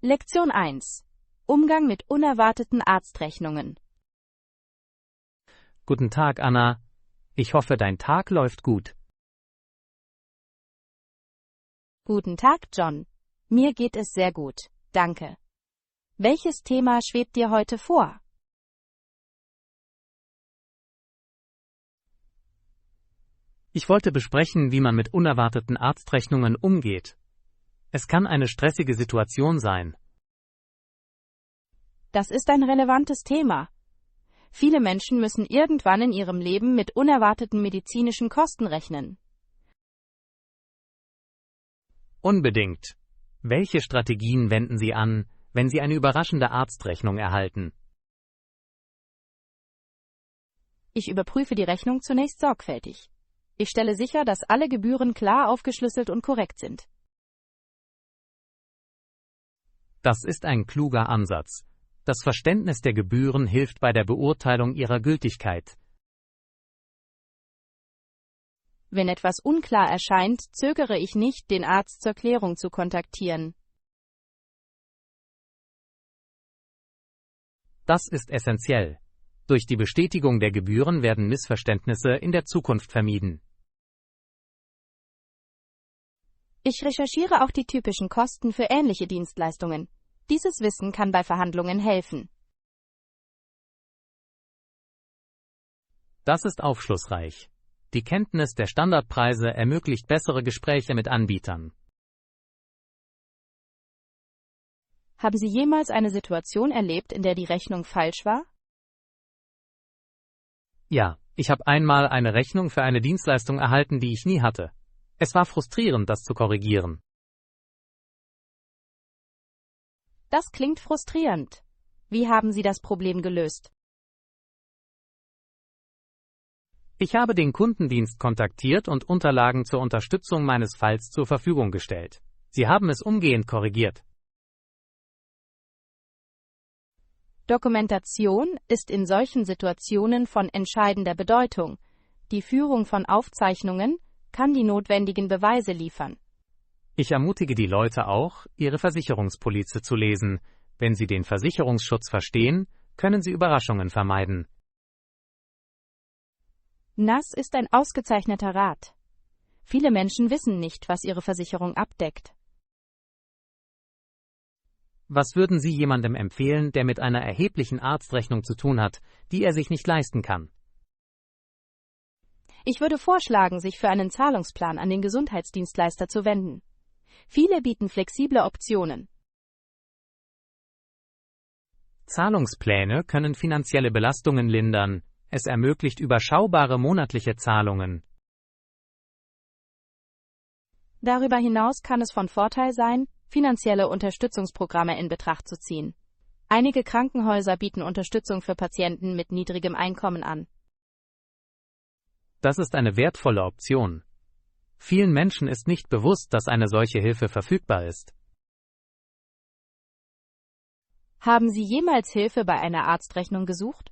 Lektion 1. Umgang mit unerwarteten Arztrechnungen. Guten Tag, Anna. Ich hoffe, dein Tag läuft gut. Guten Tag, John. Mir geht es sehr gut, danke. Welches Thema schwebt dir heute vor? Ich wollte besprechen, wie man mit unerwarteten Arztrechnungen umgeht. Es kann eine stressige Situation sein. Das ist ein relevantes Thema. Viele Menschen müssen irgendwann in ihrem Leben mit unerwarteten medizinischen Kosten rechnen. Unbedingt. Welche Strategien wenden Sie an, wenn Sie eine überraschende Arztrechnung erhalten? Ich überprüfe die Rechnung zunächst sorgfältig. Ich stelle sicher, dass alle Gebühren klar aufgeschlüsselt und korrekt sind. Das ist ein kluger Ansatz. Das Verständnis der Gebühren hilft bei der Beurteilung ihrer Gültigkeit. Wenn etwas unklar erscheint, zögere ich nicht, den Arzt zur Klärung zu kontaktieren. Das ist essentiell. Durch die Bestätigung der Gebühren werden Missverständnisse in der Zukunft vermieden. Ich recherchiere auch die typischen Kosten für ähnliche Dienstleistungen. Dieses Wissen kann bei Verhandlungen helfen. Das ist aufschlussreich. Die Kenntnis der Standardpreise ermöglicht bessere Gespräche mit Anbietern. Haben Sie jemals eine Situation erlebt, in der die Rechnung falsch war? Ja, ich habe einmal eine Rechnung für eine Dienstleistung erhalten, die ich nie hatte. Es war frustrierend, das zu korrigieren. Das klingt frustrierend. Wie haben Sie das Problem gelöst? Ich habe den Kundendienst kontaktiert und Unterlagen zur Unterstützung meines Falls zur Verfügung gestellt. Sie haben es umgehend korrigiert. Dokumentation ist in solchen Situationen von entscheidender Bedeutung. Die Führung von Aufzeichnungen kann die notwendigen Beweise liefern. Ich ermutige die Leute auch, ihre Versicherungspolize zu lesen. Wenn sie den Versicherungsschutz verstehen, können sie Überraschungen vermeiden. Das ist ein ausgezeichneter Rat. Viele Menschen wissen nicht, was ihre Versicherung abdeckt. Was würden Sie jemandem empfehlen, der mit einer erheblichen Arztrechnung zu tun hat, die er sich nicht leisten kann? Ich würde vorschlagen, sich für einen Zahlungsplan an den Gesundheitsdienstleister zu wenden. Viele bieten flexible Optionen. Zahlungspläne können finanzielle Belastungen lindern. Es ermöglicht überschaubare monatliche Zahlungen. Darüber hinaus kann es von Vorteil sein, finanzielle Unterstützungsprogramme in Betracht zu ziehen. Einige Krankenhäuser bieten Unterstützung für Patienten mit niedrigem Einkommen an. Das ist eine wertvolle Option. Vielen Menschen ist nicht bewusst, dass eine solche Hilfe verfügbar ist. Haben Sie jemals Hilfe bei einer Arztrechnung gesucht?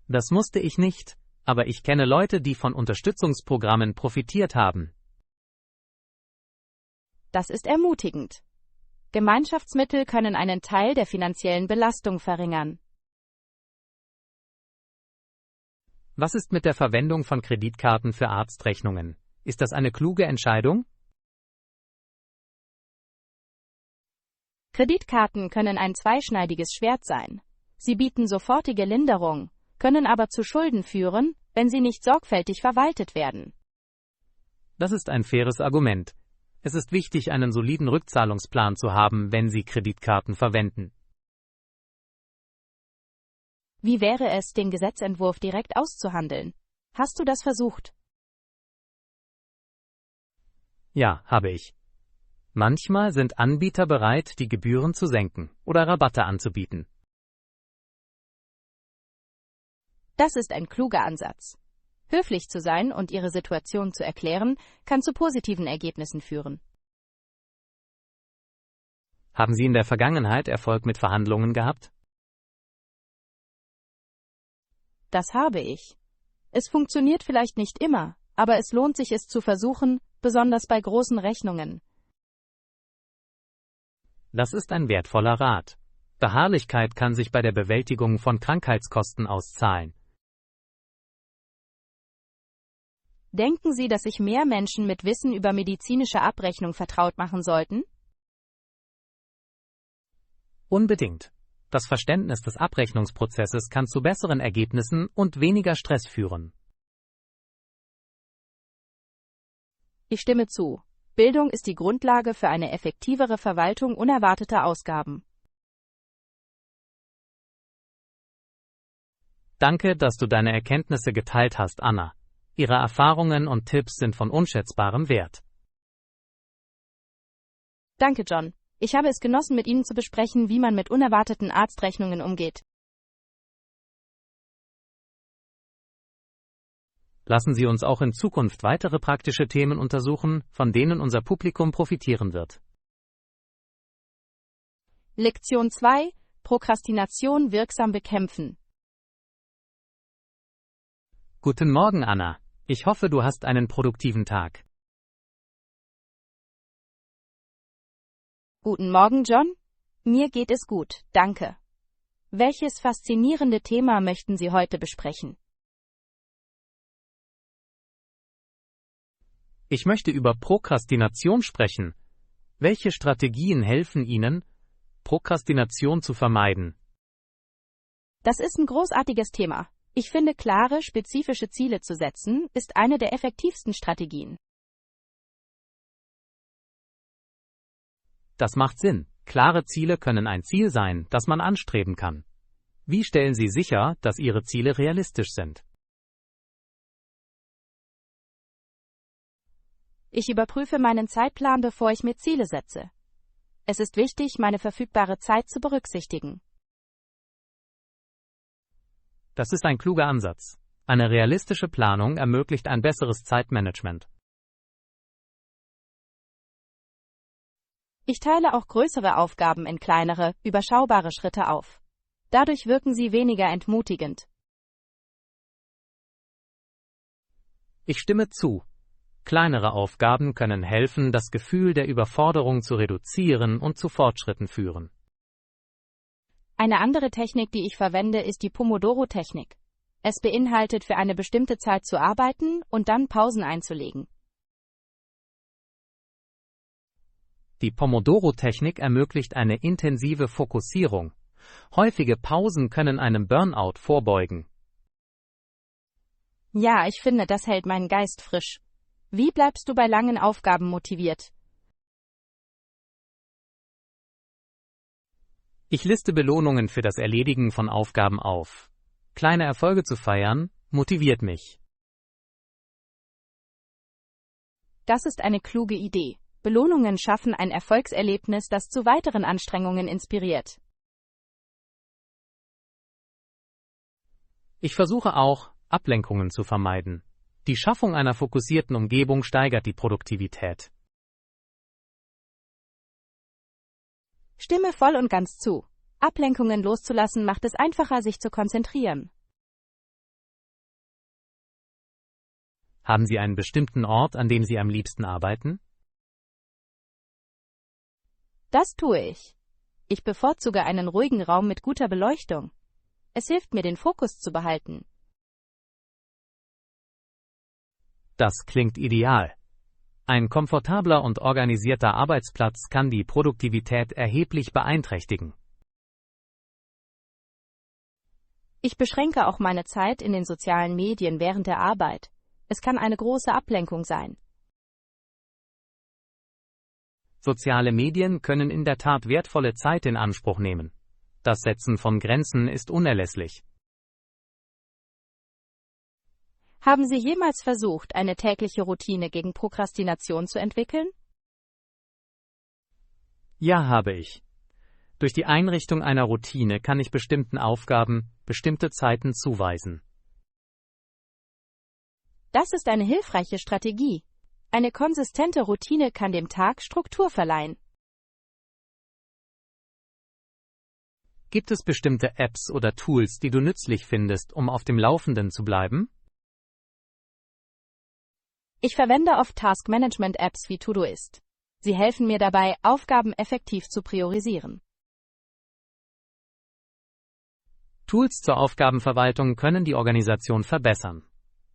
Das musste ich nicht, aber ich kenne Leute, die von Unterstützungsprogrammen profitiert haben. Das ist ermutigend. Gemeinschaftsmittel können einen Teil der finanziellen Belastung verringern. Was ist mit der Verwendung von Kreditkarten für Arztrechnungen? Ist das eine kluge Entscheidung? Kreditkarten können ein zweischneidiges Schwert sein. Sie bieten sofortige Linderung, können aber zu Schulden führen, wenn sie nicht sorgfältig verwaltet werden. Das ist ein faires Argument. Es ist wichtig, einen soliden Rückzahlungsplan zu haben, wenn Sie Kreditkarten verwenden. Wie wäre es, den Gesetzentwurf direkt auszuhandeln? Hast du das versucht? Ja, habe ich. Manchmal sind Anbieter bereit, die Gebühren zu senken oder Rabatte anzubieten. Das ist ein kluger Ansatz. Höflich zu sein und ihre Situation zu erklären, kann zu positiven Ergebnissen führen. Haben Sie in der Vergangenheit Erfolg mit Verhandlungen gehabt? Das habe ich. Es funktioniert vielleicht nicht immer, aber es lohnt sich, es zu versuchen, besonders bei großen Rechnungen. Das ist ein wertvoller Rat. Beharrlichkeit kann sich bei der Bewältigung von Krankheitskosten auszahlen. Denken Sie, dass sich mehr Menschen mit Wissen über medizinische Abrechnung vertraut machen sollten? Unbedingt. Das Verständnis des Abrechnungsprozesses kann zu besseren Ergebnissen und weniger Stress führen. Ich stimme zu. Bildung ist die Grundlage für eine effektivere Verwaltung unerwarteter Ausgaben. Danke, dass du deine Erkenntnisse geteilt hast, Anna. Ihre Erfahrungen und Tipps sind von unschätzbarem Wert. Danke, John. Ich habe es genossen, mit Ihnen zu besprechen, wie man mit unerwarteten Arztrechnungen umgeht. Lassen Sie uns auch in Zukunft weitere praktische Themen untersuchen, von denen unser Publikum profitieren wird. Lektion 2: Prokrastination wirksam bekämpfen. Guten Morgen, Anna. Ich hoffe, du hast einen produktiven Tag. Guten Morgen, John. Mir geht es gut, danke. Welches faszinierende Thema möchten Sie heute besprechen? Ich möchte über Prokrastination sprechen. Welche Strategien helfen Ihnen, Prokrastination zu vermeiden? Das ist ein großartiges Thema. Ich finde, klare, spezifische Ziele zu setzen, ist eine der effektivsten Strategien. Das macht Sinn. Klare Ziele können ein Ziel sein, das man anstreben kann. Wie stellen Sie sicher, dass Ihre Ziele realistisch sind? Ich überprüfe meinen Zeitplan, bevor ich mir Ziele setze. Es ist wichtig, meine verfügbare Zeit zu berücksichtigen. Das ist ein kluger Ansatz. Eine realistische Planung ermöglicht ein besseres Zeitmanagement. Ich teile auch größere Aufgaben in kleinere, überschaubare Schritte auf. Dadurch wirken sie weniger entmutigend. Ich stimme zu. Kleinere Aufgaben können helfen, das Gefühl der Überforderung zu reduzieren und zu Fortschritten führen. Eine andere Technik, die ich verwende, ist die Pomodoro-Technik. Es beinhaltet, für eine bestimmte Zeit zu arbeiten und dann Pausen einzulegen. Die Pomodoro-Technik ermöglicht eine intensive Fokussierung. Häufige Pausen können einem Burnout vorbeugen. Ja, ich finde, das hält meinen Geist frisch. Wie bleibst du bei langen Aufgaben motiviert? Ich liste Belohnungen für das Erledigen von Aufgaben auf. Kleine Erfolge zu feiern, motiviert mich. Das ist eine kluge Idee. Belohnungen schaffen ein Erfolgserlebnis, das zu weiteren Anstrengungen inspiriert. Ich versuche auch, Ablenkungen zu vermeiden. Die Schaffung einer fokussierten Umgebung steigert die Produktivität. Stimme voll und ganz zu. Ablenkungen loszulassen macht es einfacher, sich zu konzentrieren. Haben Sie einen bestimmten Ort, an dem Sie am liebsten arbeiten? Das tue ich. Ich bevorzuge einen ruhigen Raum mit guter Beleuchtung. Es hilft mir, den Fokus zu behalten. Das klingt ideal. Ein komfortabler und organisierter Arbeitsplatz kann die Produktivität erheblich beeinträchtigen. Ich beschränke auch meine Zeit in den sozialen Medien während der Arbeit. Es kann eine große Ablenkung sein. Soziale Medien können in der Tat wertvolle Zeit in Anspruch nehmen. Das Setzen von Grenzen ist unerlässlich. Haben Sie jemals versucht, eine tägliche Routine gegen Prokrastination zu entwickeln? Ja, habe ich. Durch die Einrichtung einer Routine kann ich bestimmten Aufgaben bestimmte Zeiten zuweisen. Das ist eine hilfreiche Strategie. Eine konsistente Routine kann dem Tag Struktur verleihen. Gibt es bestimmte Apps oder Tools, die du nützlich findest, um auf dem Laufenden zu bleiben? Ich verwende oft Task-Management-Apps wie Todoist. Sie helfen mir dabei, Aufgaben effektiv zu priorisieren. Tools zur Aufgabenverwaltung können die Organisation verbessern.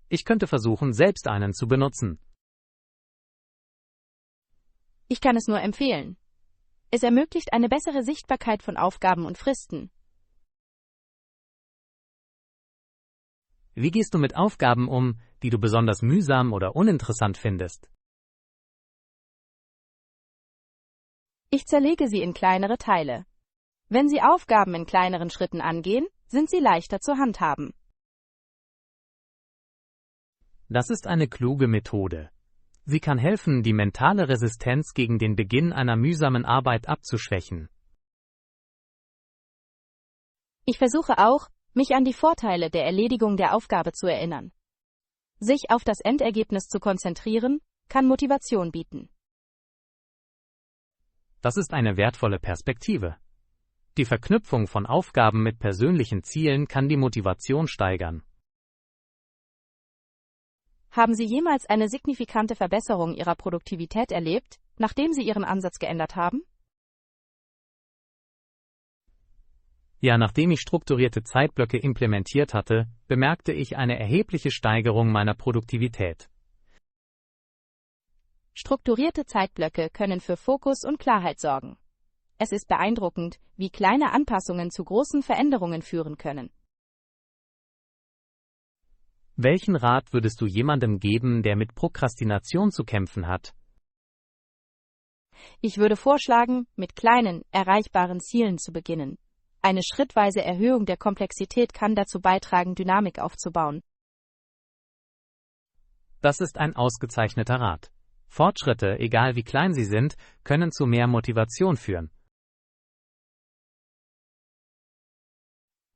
Ich könnte versuchen, selbst einen zu benutzen. Ich kann es nur empfehlen. Es ermöglicht eine bessere Sichtbarkeit von Aufgaben und Fristen. Wie gehst du mit Aufgaben um, die du besonders mühsam oder uninteressant findest? Ich zerlege sie in kleinere Teile. Wenn Sie Aufgaben in kleineren Schritten angehen, sind sie leichter zu handhaben. Das ist eine kluge Methode. Sie kann helfen, die mentale Resistenz gegen den Beginn einer mühsamen Arbeit abzuschwächen. Ich versuche auch, mich an die Vorteile der Erledigung der Aufgabe zu erinnern. Sich auf das Endergebnis zu konzentrieren, kann Motivation bieten. Das ist eine wertvolle Perspektive. Die Verknüpfung von Aufgaben mit persönlichen Zielen kann die Motivation steigern. Haben Sie jemals eine signifikante Verbesserung Ihrer Produktivität erlebt, nachdem Sie Ihren Ansatz geändert haben? Ja, nachdem ich strukturierte Zeitblöcke implementiert hatte, bemerkte ich eine erhebliche Steigerung meiner Produktivität. Strukturierte Zeitblöcke können für Fokus und Klarheit sorgen. Es ist beeindruckend, wie kleine Anpassungen zu großen Veränderungen führen können. Welchen Rat würdest du jemandem geben, der mit Prokrastination zu kämpfen hat? Ich würde vorschlagen, mit kleinen, erreichbaren Zielen zu beginnen. Eine schrittweise Erhöhung der Komplexität kann dazu beitragen, Dynamik aufzubauen. Das ist ein ausgezeichneter Rat. Fortschritte, egal wie klein sie sind, können zu mehr Motivation führen.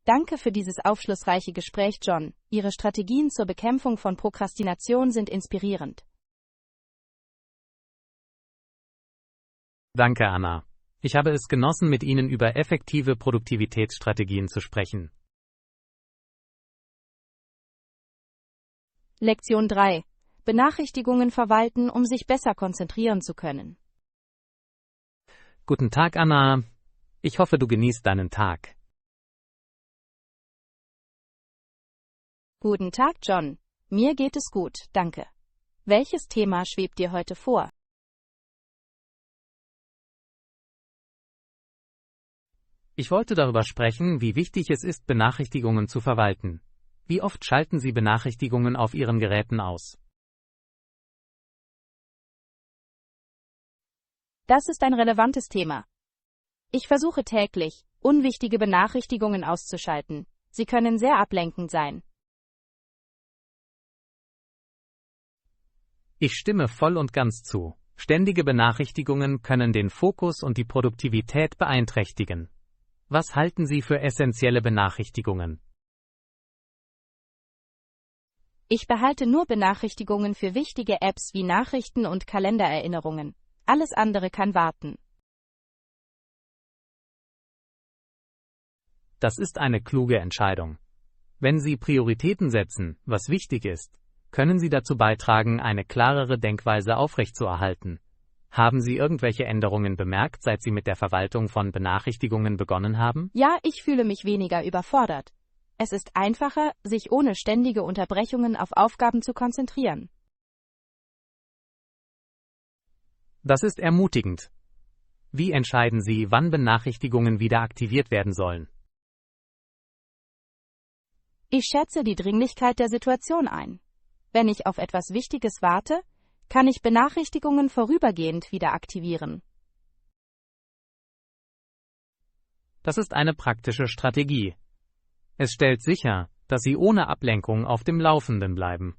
Danke für dieses aufschlussreiche Gespräch, John. Ihre Strategien zur Bekämpfung von Prokrastination sind inspirierend. Danke, Anna. Ich habe es genossen, mit Ihnen über effektive Produktivitätsstrategien zu sprechen. Lektion 3. Benachrichtigungen verwalten, um sich besser konzentrieren zu können. Guten Tag, Anna. Ich hoffe, du genießt deinen Tag. Guten Tag, John. Mir geht es gut, danke. Welches Thema schwebt dir heute vor? Ich wollte darüber sprechen, wie wichtig es ist, Benachrichtigungen zu verwalten. Wie oft schalten Sie Benachrichtigungen auf Ihren Geräten aus? Das ist ein relevantes Thema. Ich versuche täglich, unwichtige Benachrichtigungen auszuschalten. Sie können sehr ablenkend sein. Ich stimme voll und ganz zu. Ständige Benachrichtigungen können den Fokus und die Produktivität beeinträchtigen. Was halten Sie für essentielle Benachrichtigungen? Ich behalte nur Benachrichtigungen für wichtige Apps wie Nachrichten und Kalendererinnerungen. Alles andere kann warten. Das ist eine kluge Entscheidung. Wenn Sie Prioritäten setzen, was wichtig ist, können Sie dazu beitragen, eine klarere Denkweise aufrechtzuerhalten. Haben Sie irgendwelche Änderungen bemerkt, seit Sie mit der Verwaltung von Benachrichtigungen begonnen haben? Ja, ich fühle mich weniger überfordert. Es ist einfacher, sich ohne ständige Unterbrechungen auf Aufgaben zu konzentrieren. Das ist ermutigend. Wie entscheiden Sie, wann Benachrichtigungen wieder aktiviert werden sollen? Ich schätze die Dringlichkeit der Situation ein. Wenn ich auf etwas Wichtiges warte, kann ich Benachrichtigungen vorübergehend wieder aktivieren. Das ist eine praktische Strategie. Es stellt sicher, dass Sie ohne Ablenkung auf dem Laufenden bleiben.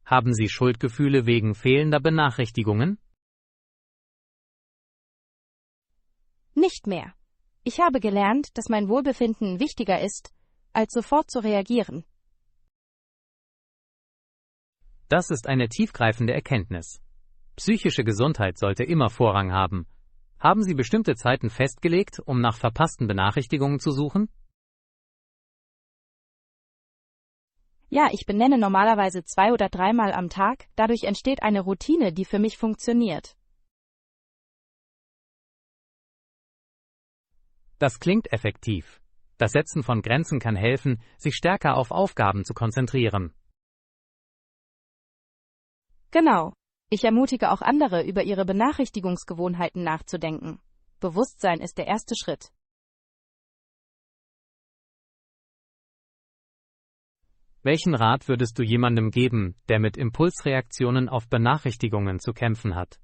Haben Sie Schuldgefühle wegen fehlender Benachrichtigungen? Nicht mehr. Ich habe gelernt, dass mein Wohlbefinden wichtiger ist, als sofort zu reagieren. Das ist eine tiefgreifende Erkenntnis. Psychische Gesundheit sollte immer Vorrang haben. Haben Sie bestimmte Zeiten festgelegt, um nach verpassten Benachrichtigungen zu suchen? Ja, ich benenne normalerweise 2- oder 3-mal am Tag, dadurch entsteht eine Routine, die für mich funktioniert. Das klingt effektiv. Das Setzen von Grenzen kann helfen, sich stärker auf Aufgaben zu konzentrieren. Genau. Ich ermutige auch andere, über ihre Benachrichtigungsgewohnheiten nachzudenken. Bewusstsein ist der erste Schritt. Welchen Rat würdest du jemandem geben, der mit Impulsreaktionen auf Benachrichtigungen zu kämpfen hat?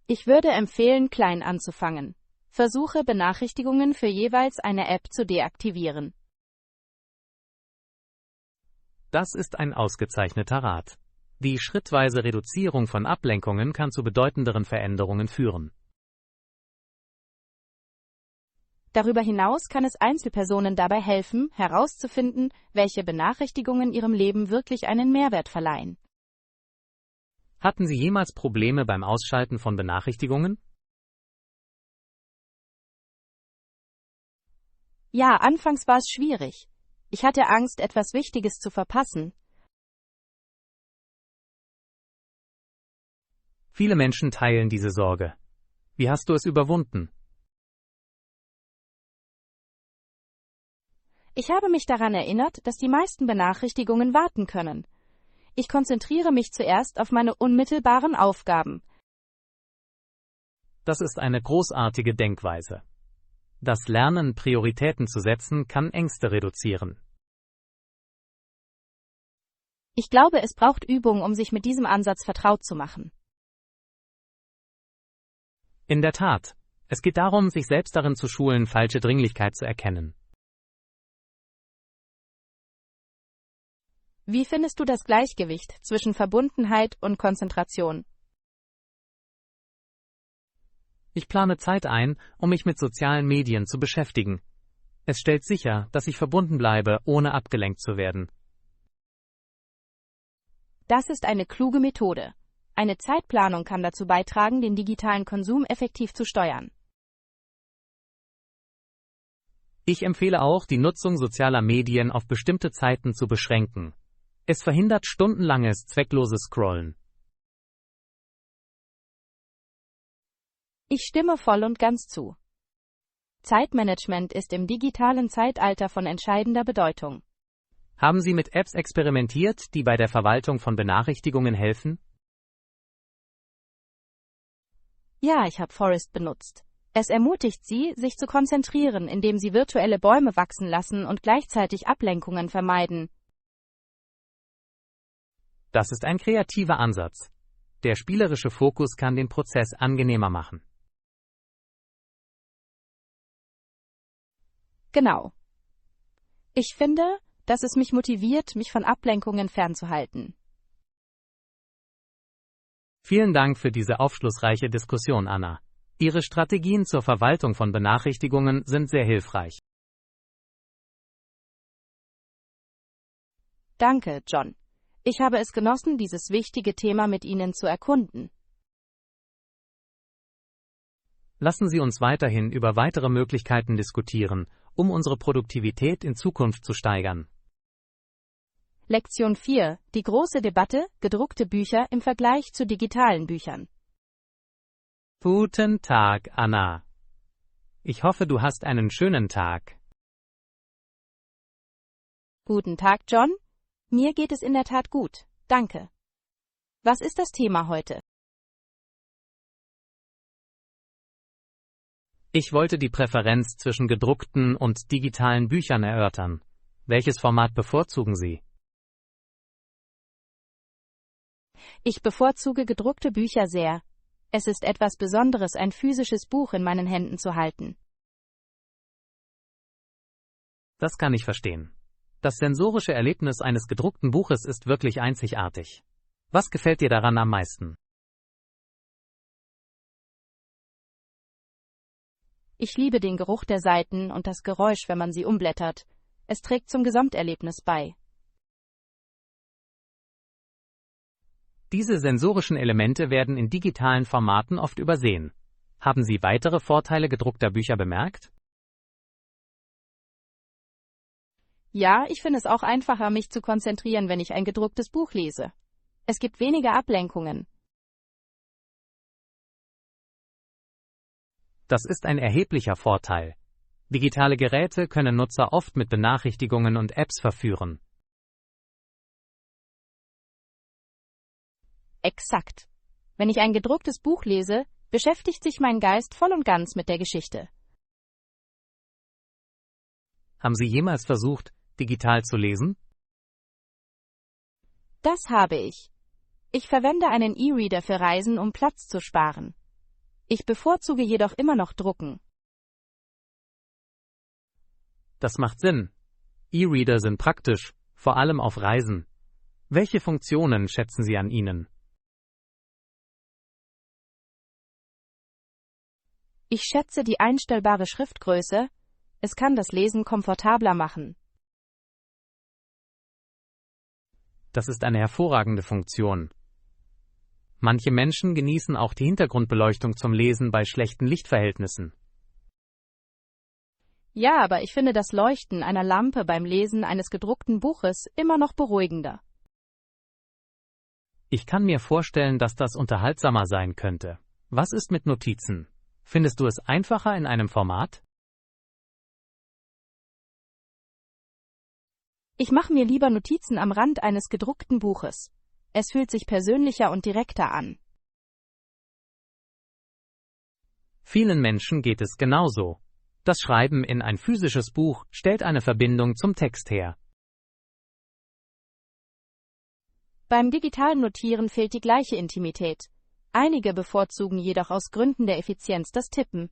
Ich würde empfehlen, klein anzufangen. Versuche, Benachrichtigungen für jeweils eine App zu deaktivieren. Das ist ein ausgezeichneter Rat. Die schrittweise Reduzierung von Ablenkungen kann zu bedeutenderen Veränderungen führen. Darüber hinaus kann es Einzelpersonen dabei helfen, herauszufinden, welche Benachrichtigungen ihrem Leben wirklich einen Mehrwert verleihen. Hatten Sie jemals Probleme beim Ausschalten von Benachrichtigungen? Ja, anfangs war es schwierig. Ich hatte Angst, etwas Wichtiges zu verpassen. Viele Menschen teilen diese Sorge. Wie hast du es überwunden? Ich habe mich daran erinnert, dass die meisten Benachrichtigungen warten können. Ich konzentriere mich zuerst auf meine unmittelbaren Aufgaben. Das ist eine großartige Denkweise. Das Lernen, Prioritäten zu setzen, kann Ängste reduzieren. Ich glaube, es braucht Übung, um sich mit diesem Ansatz vertraut zu machen. In der Tat. Es geht darum, sich selbst darin zu schulen, falsche Dringlichkeit zu erkennen. Wie findest du das Gleichgewicht zwischen Verbundenheit und Konzentration? Ich plane Zeit ein, um mich mit sozialen Medien zu beschäftigen. Es stellt sicher, dass ich verbunden bleibe, ohne abgelenkt zu werden. Das ist eine kluge Methode. Eine Zeitplanung kann dazu beitragen, den digitalen Konsum effektiv zu steuern. Ich empfehle auch, die Nutzung sozialer Medien auf bestimmte Zeiten zu beschränken. Es verhindert stundenlanges, zweckloses Scrollen. Ich stimme voll und ganz zu. Zeitmanagement ist im digitalen Zeitalter von entscheidender Bedeutung. Haben Sie mit Apps experimentiert, die bei der Verwaltung von Benachrichtigungen helfen? Ja, ich habe Forest benutzt. Es ermutigt Sie, sich zu konzentrieren, indem Sie virtuelle Bäume wachsen lassen und gleichzeitig Ablenkungen vermeiden. Das ist ein kreativer Ansatz. Der spielerische Fokus kann den Prozess angenehmer machen. Genau. Ich finde, dass es mich motiviert, mich von Ablenkungen fernzuhalten. Vielen Dank für diese aufschlussreiche Diskussion, Anna. Ihre Strategien zur Verwaltung von Benachrichtigungen sind sehr hilfreich. Danke, John. Ich habe es genossen, dieses wichtige Thema mit Ihnen zu erkunden. Lassen Sie uns weiterhin über weitere Möglichkeiten diskutieren, um unsere Produktivität in Zukunft zu steigern. Lektion 4. Die große Debatte, gedruckte Bücher im Vergleich zu digitalen Büchern. Guten Tag, Anna. Ich hoffe, du hast einen schönen Tag. Guten Tag, John. Mir geht es in der Tat gut, danke. Was ist das Thema heute? Ich wollte die Präferenz zwischen gedruckten und digitalen Büchern erörtern. Welches Format bevorzugen Sie? Ich bevorzuge gedruckte Bücher sehr. Es ist etwas Besonderes, ein physisches Buch in meinen Händen zu halten. Das kann ich verstehen. Das sensorische Erlebnis eines gedruckten Buches ist wirklich einzigartig. Was gefällt dir daran am meisten? Ich liebe den Geruch der Seiten und das Geräusch, wenn man sie umblättert. Es trägt zum Gesamterlebnis bei. Diese sensorischen Elemente werden in digitalen Formaten oft übersehen. Haben Sie weitere Vorteile gedruckter Bücher bemerkt? Ja, ich finde es auch einfacher, mich zu konzentrieren, wenn ich ein gedrucktes Buch lese. Es gibt weniger Ablenkungen. Das ist ein erheblicher Vorteil. Digitale Geräte können Nutzer oft mit Benachrichtigungen und Apps verführen. Exakt. Wenn ich ein gedrucktes Buch lese, beschäftigt sich mein Geist voll und ganz mit der Geschichte. Haben Sie jemals versucht, digital zu lesen? Das habe ich. Ich verwende einen E-Reader für Reisen, um Platz zu sparen. Ich bevorzuge jedoch immer noch Drucken. Das macht Sinn. E-Reader sind praktisch, vor allem auf Reisen. Welche Funktionen schätzen Sie an ihnen? Ich schätze die einstellbare Schriftgröße. Es kann das Lesen komfortabler machen. Das ist eine hervorragende Funktion. Manche Menschen genießen auch die Hintergrundbeleuchtung zum Lesen bei schlechten Lichtverhältnissen. Ja, aber ich finde das Leuchten einer Lampe beim Lesen eines gedruckten Buches immer noch beruhigender. Ich kann mir vorstellen, dass das unterhaltsamer sein könnte. Was ist mit Notizen? Findest du es einfacher in einem Format? Ich mache mir lieber Notizen am Rand eines gedruckten Buches. Es fühlt sich persönlicher und direkter an. Vielen Menschen geht es genauso. Das Schreiben in ein physisches Buch stellt eine Verbindung zum Text her. Beim digitalen Notieren fehlt die gleiche Intimität. Einige bevorzugen jedoch aus Gründen der Effizienz das Tippen.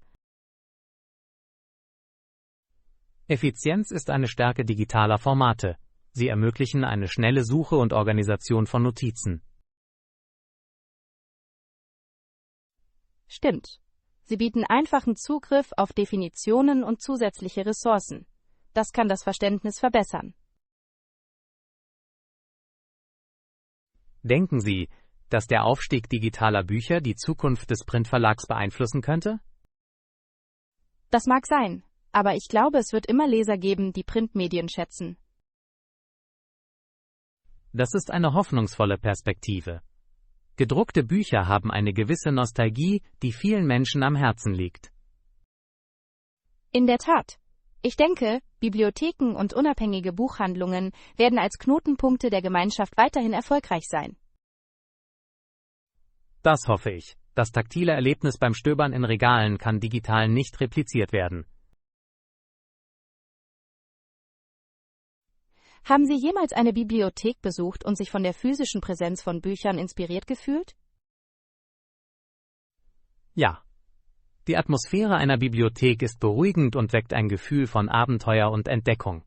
Effizienz ist eine Stärke digitaler Formate. Sie ermöglichen eine schnelle Suche und Organisation von Notizen. Stimmt. Sie bieten einfachen Zugriff auf Definitionen und zusätzliche Ressourcen. Das kann das Verständnis verbessern. Denken Sie, dass der Aufstieg digitaler Bücher die Zukunft des Printverlags beeinflussen könnte? Das mag sein, aber ich glaube, es wird immer Leser geben, die Printmedien schätzen. Das ist eine hoffnungsvolle Perspektive. Gedruckte Bücher haben eine gewisse Nostalgie, die vielen Menschen am Herzen liegt. In der Tat. Ich denke, Bibliotheken und unabhängige Buchhandlungen werden als Knotenpunkte der Gemeinschaft weiterhin erfolgreich sein. Das hoffe ich. Das taktile Erlebnis beim Stöbern in Regalen kann digital nicht repliziert werden. Haben Sie jemals eine Bibliothek besucht und sich von der physischen Präsenz von Büchern inspiriert gefühlt? Ja. Die Atmosphäre einer Bibliothek ist beruhigend und weckt ein Gefühl von Abenteuer und Entdeckung.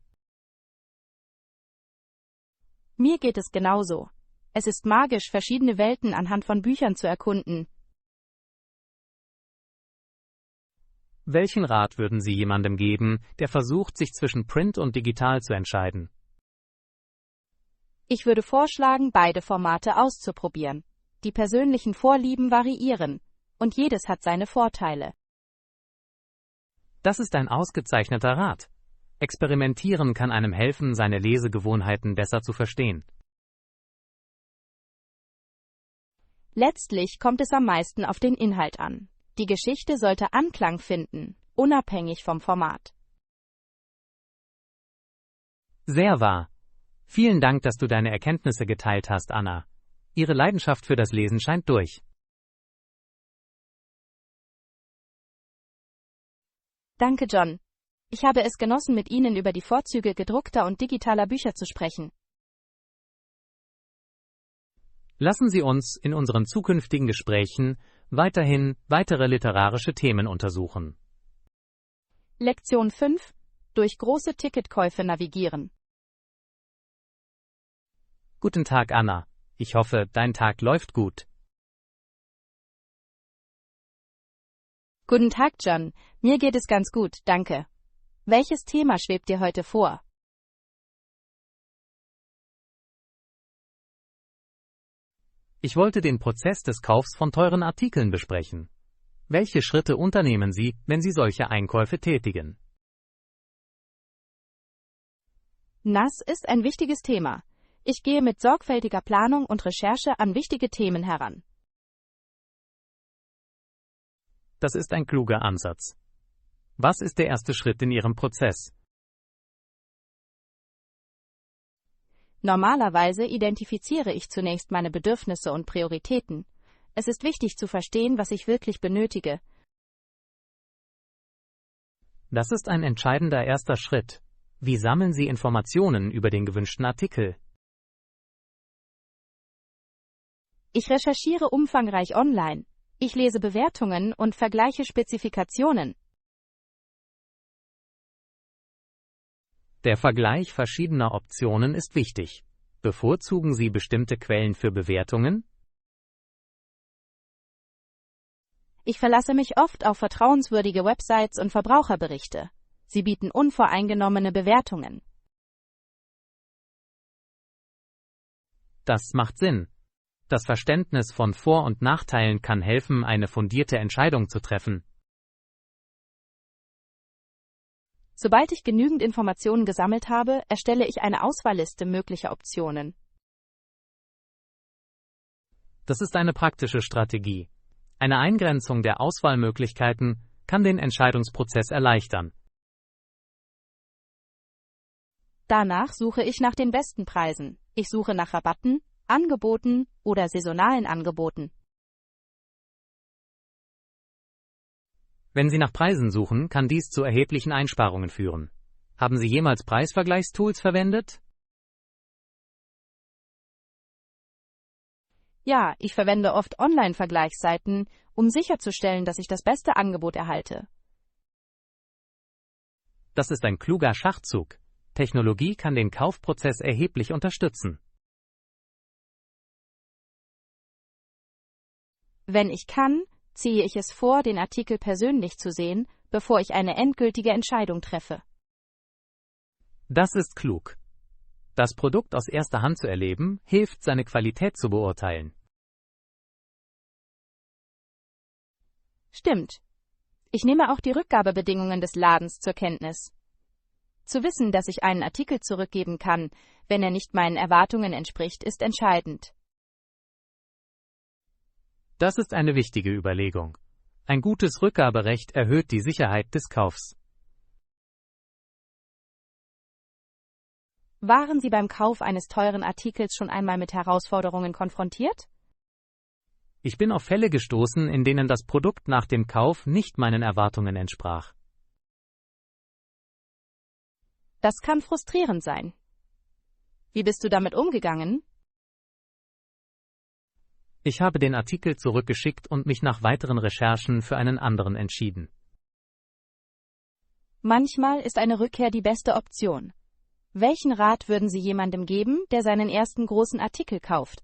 Mir geht es genauso. Es ist magisch, verschiedene Welten anhand von Büchern zu erkunden. Welchen Rat würden Sie jemandem geben, der versucht, sich zwischen Print und digital zu entscheiden? Ich würde vorschlagen, beide Formate auszuprobieren. Die persönlichen Vorlieben variieren, und jedes hat seine Vorteile. Das ist ein ausgezeichneter Rat. Experimentieren kann einem helfen, seine Lesegewohnheiten besser zu verstehen. Letztlich kommt es am meisten auf den Inhalt an. Die Geschichte sollte Anklang finden, unabhängig vom Format. Sehr wahr. Vielen Dank, dass du deine Erkenntnisse geteilt hast, Anna. Ihre Leidenschaft für das Lesen scheint durch. Danke, John. Ich habe es genossen, mit Ihnen über die Vorzüge gedruckter und digitaler Bücher zu sprechen. Lassen Sie uns in unseren zukünftigen Gesprächen weiterhin weitere literarische Themen untersuchen. Lektion 5: Durch große Ticketkäufe navigieren. Guten Tag, Anna. Ich hoffe, dein Tag läuft gut. Guten Tag, John. Mir geht es ganz gut, danke. Welches Thema schwebt dir heute vor? Ich wollte den Prozess des Kaufs von teuren Artikeln besprechen. Welche Schritte unternehmen Sie, wenn Sie solche Einkäufe tätigen? Das ist ein wichtiges Thema. Ich gehe mit sorgfältiger Planung und Recherche an wichtige Themen heran. Das ist ein kluger Ansatz. Was ist der erste Schritt in Ihrem Prozess? Normalerweise identifiziere ich zunächst meine Bedürfnisse und Prioritäten. Es ist wichtig zu verstehen, was ich wirklich benötige. Das ist ein entscheidender erster Schritt. Wie sammeln Sie Informationen über den gewünschten Artikel? Ich recherchiere umfangreich online. Ich lese Bewertungen und vergleiche Spezifikationen. Der Vergleich verschiedener Optionen ist wichtig. Bevorzugen Sie bestimmte Quellen für Bewertungen? Ich verlasse mich oft auf vertrauenswürdige Websites und Verbraucherberichte. Sie bieten unvoreingenommene Bewertungen. Das macht Sinn. Das Verständnis von Vor- und Nachteilen kann helfen, eine fundierte Entscheidung zu treffen. Sobald ich genügend Informationen gesammelt habe, erstelle ich eine Auswahlliste möglicher Optionen. Das ist eine praktische Strategie. Eine Eingrenzung der Auswahlmöglichkeiten kann den Entscheidungsprozess erleichtern. Danach suche ich nach den besten Preisen. Ich suche nach Rabatten, Angeboten oder saisonalen Angeboten. Wenn Sie nach Preisen suchen, kann dies zu erheblichen Einsparungen führen. Haben Sie jemals Preisvergleichstools verwendet? Ja, ich verwende oft Online-Vergleichsseiten, um sicherzustellen, dass ich das beste Angebot erhalte. Das ist ein kluger Schachzug. Technologie kann den Kaufprozess erheblich unterstützen. Wenn ich kann, ziehe ich es vor, den Artikel persönlich zu sehen, bevor ich eine endgültige Entscheidung treffe. Das ist klug. Das Produkt aus erster Hand zu erleben, hilft, seine Qualität zu beurteilen. Stimmt. Ich nehme auch die Rückgabebedingungen des Ladens zur Kenntnis. Zu wissen, dass ich einen Artikel zurückgeben kann, wenn er nicht meinen Erwartungen entspricht, ist entscheidend. Das ist eine wichtige Überlegung. Ein gutes Rückgaberecht erhöht die Sicherheit des Kaufs. Waren Sie beim Kauf eines teuren Artikels schon einmal mit Herausforderungen konfrontiert? Ich bin auf Fälle gestoßen, in denen das Produkt nach dem Kauf nicht meinen Erwartungen entsprach. Das kann frustrierend sein. Wie bist du damit umgegangen? Ich habe den Artikel zurückgeschickt und mich nach weiteren Recherchen für einen anderen entschieden. Manchmal ist eine Rückkehr die beste Option. Welchen Rat würden Sie jemandem geben, der seinen ersten großen Artikel kauft?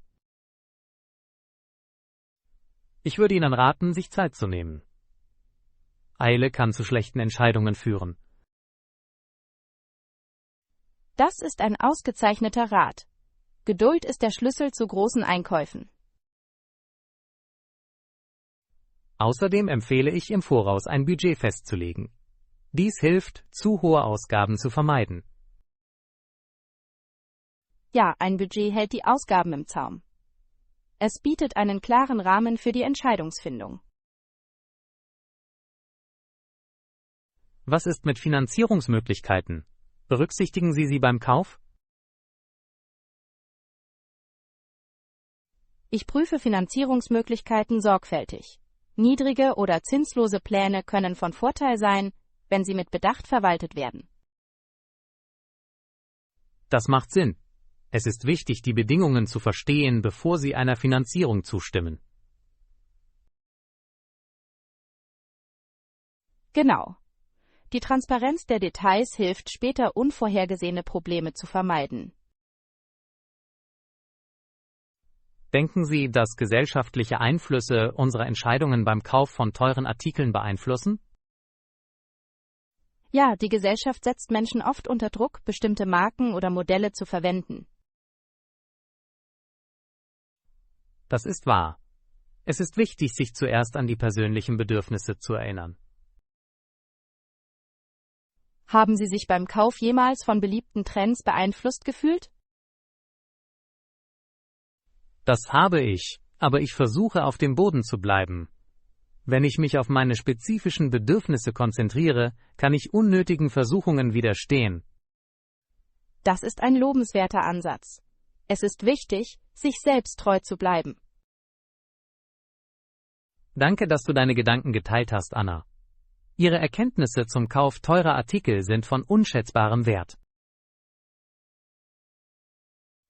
Ich würde Ihnen raten, sich Zeit zu nehmen. Eile kann zu schlechten Entscheidungen führen. Das ist ein ausgezeichneter Rat. Geduld ist der Schlüssel zu großen Einkäufen. Außerdem empfehle ich, im Voraus ein Budget festzulegen. Dies hilft, zu hohe Ausgaben zu vermeiden. Ja, ein Budget hält die Ausgaben im Zaum. Es bietet einen klaren Rahmen für die Entscheidungsfindung. Was ist mit Finanzierungsmöglichkeiten? Berücksichtigen Sie sie beim Kauf? Ich prüfe Finanzierungsmöglichkeiten sorgfältig. Niedrige oder zinslose Pläne können von Vorteil sein, wenn sie mit Bedacht verwaltet werden. Das macht Sinn. Es ist wichtig, die Bedingungen zu verstehen, bevor Sie einer Finanzierung zustimmen. Genau. Die Transparenz der Details hilft, später unvorhergesehene Probleme zu vermeiden. Denken Sie, dass gesellschaftliche Einflüsse unsere Entscheidungen beim Kauf von teuren Artikeln beeinflussen? Ja, die Gesellschaft setzt Menschen oft unter Druck, bestimmte Marken oder Modelle zu verwenden. Das ist wahr. Es ist wichtig, sich zuerst an die persönlichen Bedürfnisse zu erinnern. Haben Sie sich beim Kauf jemals von beliebten Trends beeinflusst gefühlt? Das habe ich, aber ich versuche auf dem Boden zu bleiben. Wenn ich mich auf meine spezifischen Bedürfnisse konzentriere, kann ich unnötigen Versuchungen widerstehen. Das ist ein lobenswerter Ansatz. Es ist wichtig, sich selbst treu zu bleiben. Danke, dass du deine Gedanken geteilt hast, Anna. Ihre Erkenntnisse zum Kauf teurer Artikel sind von unschätzbarem Wert.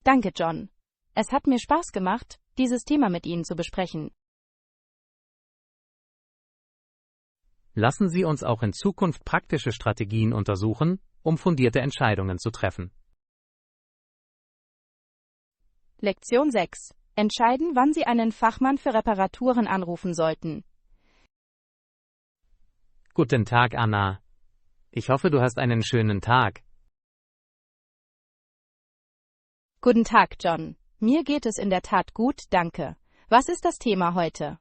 Danke, John. Es hat mir Spaß gemacht, dieses Thema mit Ihnen zu besprechen. Lassen Sie uns auch in Zukunft praktische Strategien untersuchen, um fundierte Entscheidungen zu treffen. Lektion 6. Entscheiden, wann Sie einen Fachmann für Reparaturen anrufen sollten. Guten Tag, Anna. Ich hoffe, du hast einen schönen Tag. Guten Tag, John. Mir geht es in der Tat gut, danke. Was ist das Thema heute?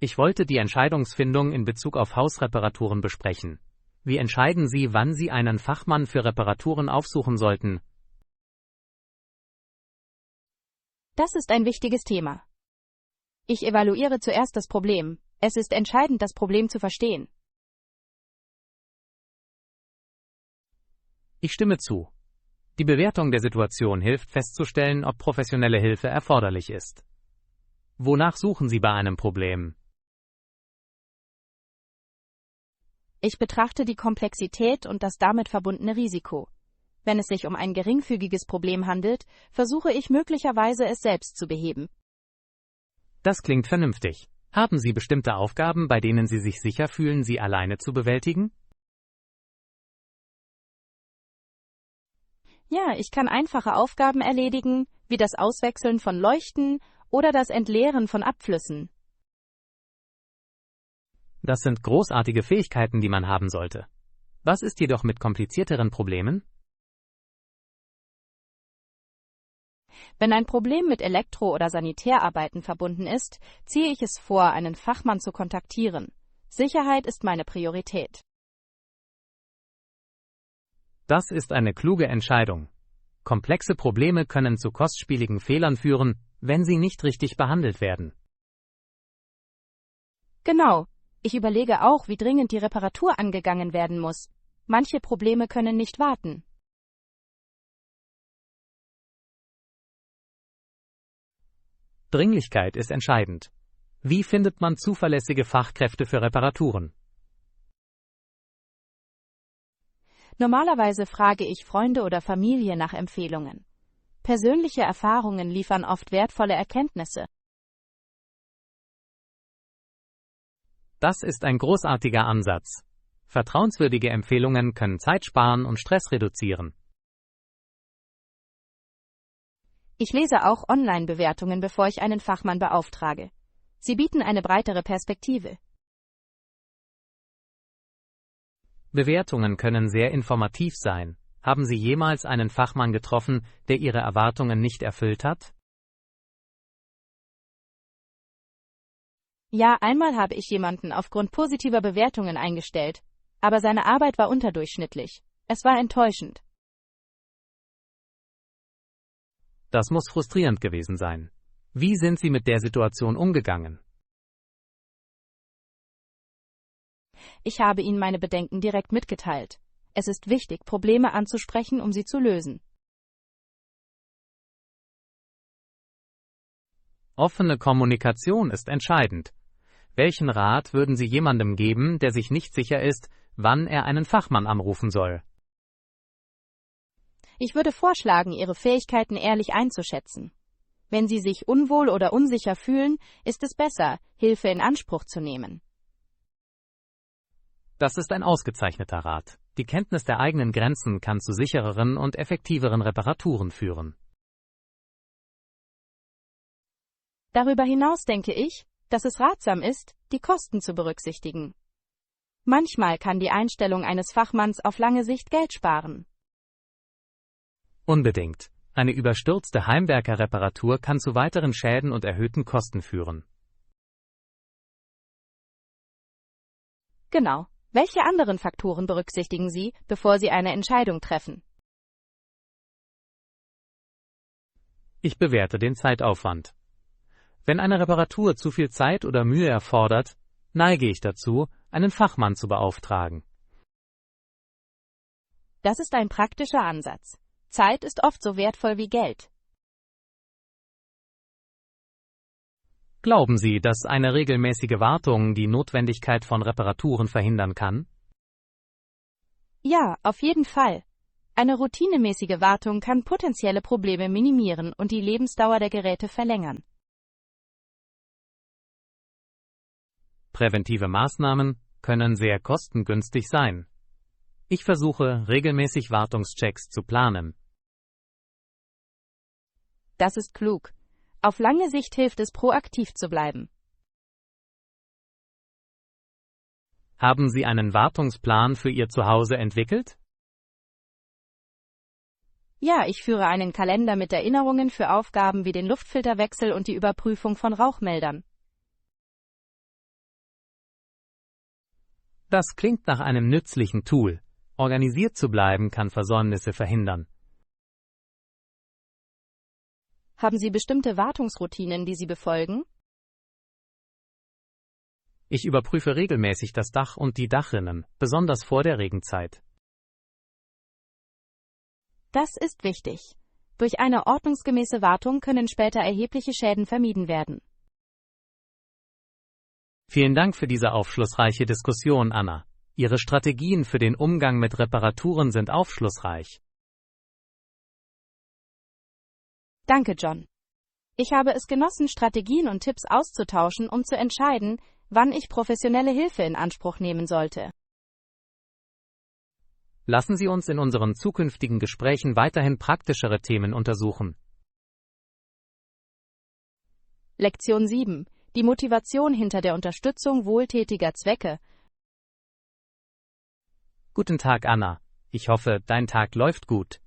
Ich wollte die Entscheidungsfindung in Bezug auf Hausreparaturen besprechen. Wie entscheiden Sie, wann Sie einen Fachmann für Reparaturen aufsuchen sollten? Das ist ein wichtiges Thema. Ich evaluiere zuerst das Problem. Es ist entscheidend, das Problem zu verstehen. Ich stimme zu. Die Bewertung der Situation hilft festzustellen, ob professionelle Hilfe erforderlich ist. Wonach suchen Sie bei einem Problem? Ich betrachte die Komplexität und das damit verbundene Risiko. Wenn es sich um ein geringfügiges Problem handelt, versuche ich möglicherweise, es selbst zu beheben. Das klingt vernünftig. Haben Sie bestimmte Aufgaben, bei denen Sie sich sicher fühlen, sie alleine zu bewältigen? Ja, ich kann einfache Aufgaben erledigen, wie das Auswechseln von Leuchten oder das Entleeren von Abflüssen. Das sind großartige Fähigkeiten, die man haben sollte. Was ist jedoch mit komplizierteren Problemen? Wenn ein Problem mit Elektro- oder Sanitärarbeiten verbunden ist, ziehe ich es vor, einen Fachmann zu kontaktieren. Sicherheit ist meine Priorität. Das ist eine kluge Entscheidung. Komplexe Probleme können zu kostspieligen Fehlern führen, wenn sie nicht richtig behandelt werden. Genau. Ich überlege auch, wie dringend die Reparatur angegangen werden muss. Manche Probleme können nicht warten. Dringlichkeit ist entscheidend. Wie findet man zuverlässige Fachkräfte für Reparaturen? Normalerweise frage ich Freunde oder Familie nach Empfehlungen. Persönliche Erfahrungen liefern oft wertvolle Erkenntnisse. Das ist ein großartiger Ansatz. Vertrauenswürdige Empfehlungen können Zeit sparen und Stress reduzieren. Ich lese auch Online-Bewertungen, bevor ich einen Fachmann beauftrage. Sie bieten eine breitere Perspektive. Bewertungen können sehr informativ sein. Haben Sie jemals einen Fachmann getroffen, der Ihre Erwartungen nicht erfüllt hat? Ja, einmal habe ich jemanden aufgrund positiver Bewertungen eingestellt, aber seine Arbeit war unterdurchschnittlich. Es war enttäuschend. Das muss frustrierend gewesen sein. Wie sind Sie mit der Situation umgegangen? Ich habe Ihnen meine Bedenken direkt mitgeteilt. Es ist wichtig, Probleme anzusprechen, um sie zu lösen. Offene Kommunikation ist entscheidend. Welchen Rat würden Sie jemandem geben, der sich nicht sicher ist, wann er einen Fachmann anrufen soll? Ich würde vorschlagen, Ihre Fähigkeiten ehrlich einzuschätzen. Wenn Sie sich unwohl oder unsicher fühlen, ist es besser, Hilfe in Anspruch zu nehmen. Das ist ein ausgezeichneter Rat. Die Kenntnis der eigenen Grenzen kann zu sichereren und effektiveren Reparaturen führen. Darüber hinaus denke ich, dass es ratsam ist, die Kosten zu berücksichtigen. Manchmal kann die Einstellung eines Fachmanns auf lange Sicht Geld sparen. Unbedingt. Eine überstürzte Heimwerkerreparatur kann zu weiteren Schäden und erhöhten Kosten führen. Genau. Welche anderen Faktoren berücksichtigen Sie, bevor Sie eine Entscheidung treffen? Ich bewerte den Zeitaufwand. Wenn eine Reparatur zu viel Zeit oder Mühe erfordert, neige ich dazu, einen Fachmann zu beauftragen. Das ist ein praktischer Ansatz. Zeit ist oft so wertvoll wie Geld. Glauben Sie, dass eine regelmäßige Wartung die Notwendigkeit von Reparaturen verhindern kann? Ja, auf jeden Fall. Eine routinemäßige Wartung kann potenzielle Probleme minimieren und die Lebensdauer der Geräte verlängern. Präventive Maßnahmen können sehr kostengünstig sein. Ich versuche, regelmäßig Wartungschecks zu planen. Das ist klug. Auf lange Sicht hilft es, proaktiv zu bleiben. Haben Sie einen Wartungsplan für Ihr Zuhause entwickelt? Ja, ich führe einen Kalender mit Erinnerungen für Aufgaben wie den Luftfilterwechsel und die Überprüfung von Rauchmeldern. Das klingt nach einem nützlichen Tool. Organisiert zu bleiben kann Versäumnisse verhindern. Haben Sie bestimmte Wartungsroutinen, die Sie befolgen? Ich überprüfe regelmäßig das Dach und die Dachrinnen, besonders vor der Regenzeit. Das ist wichtig. Durch eine ordnungsgemäße Wartung können später erhebliche Schäden vermieden werden. Vielen Dank für diese aufschlussreiche Diskussion, Anna. Ihre Strategien für den Umgang mit Reparaturen sind aufschlussreich. Danke, John. Ich habe es genossen, Strategien und Tipps auszutauschen, um zu entscheiden, wann ich professionelle Hilfe in Anspruch nehmen sollte. Lassen Sie uns in unseren zukünftigen Gesprächen weiterhin praktischere Themen untersuchen. Lektion 7. Die Motivation hinter der Unterstützung wohltätiger Zwecke. Guten Tag, Anna. Ich hoffe, dein Tag läuft gut.